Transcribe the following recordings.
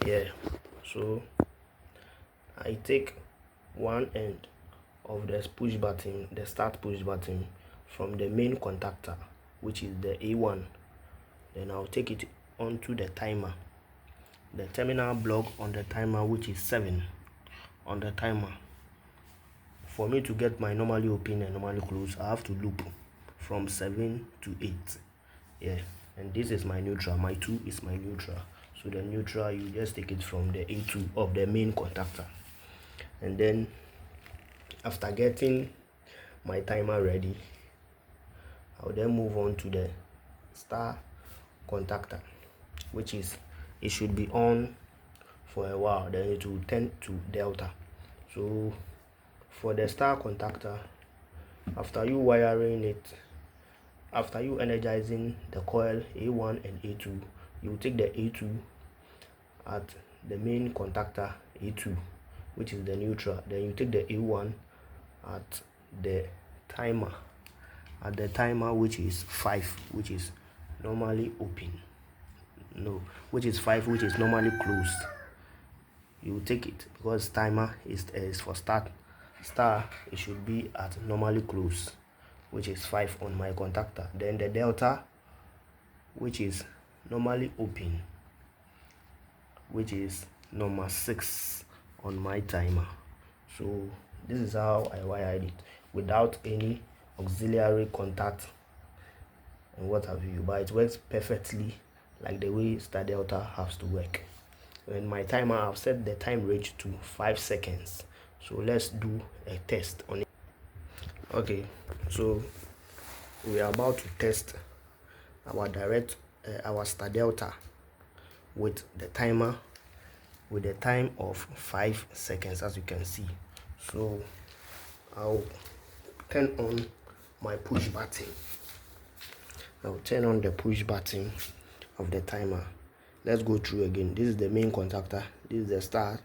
Yeah, so I take one end of the push button, the start push button, from the main contactor, which is the A1. Then I'll take it onto the timer, the terminal block on the timer, which is 7 on the timer. For me to get my normally open and normally close, I have to loop from 7 to 8. Yeah, and this is my neutral. My 2 is my neutral. So the neutral, you just take it from the A2 of the main contactor. And then after getting my timer ready, I'll then move on to the star contactor, which is, it should be on for a while, then it will turn to delta. So for the star contactor, after you wiring it, after you energizing the coil A1 and A2, you take the A2 at the main contactor A2, which is the neutral. Then you take the A1 at the timer, which is 5, which is normally open. No, which is 5, which is normally closed. You take it because timer is for start. Star, it should be at normally closed, which is 5 on my contactor. Then the delta, which is normally open, which is number 6 on my timer. So this is how I wired it without any auxiliary contact and what have you, but it works perfectly like the way star delta has to work. And my timer, I've set the time range to 5 seconds. So let's do a test on it. Okay, so we are about to test our star delta with the timer with a time of 5 seconds, as you can see. So I'll turn on my push button. I'll turn on the push button of the timer. Let's go through again. This is the main contactor, this is the star,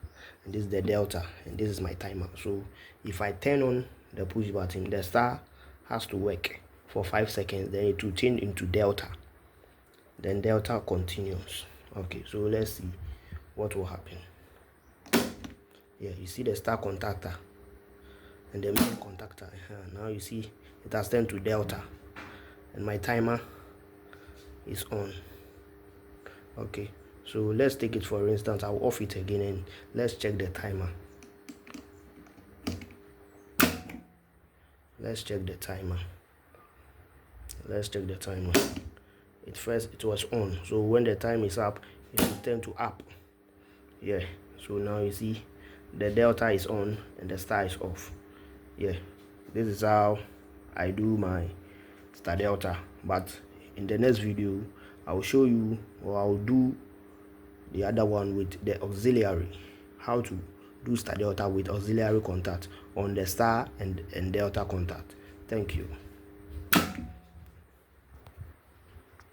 and this is the delta, and this is my timer. So if I turn on the push button, the star has to work for 5 seconds, then it will change into delta, then delta continues. Okay, so let's see what will happen. Yeah, you see the star contactor and the main contactor. Now you see it has turned to delta and my timer is on. Okay, so let's take it for instance. I'll off it again and let's check the timer. Let's check the timer. It was on, so when the time is up, it will turn to up. Yeah, so now you see the delta is on and the star is off. Yeah, this is how I do my star delta. But in the next video, I'll show you, or I'll do the other one with the auxiliary, how to do star delta with auxiliary contact on the star and delta contact. Thank you.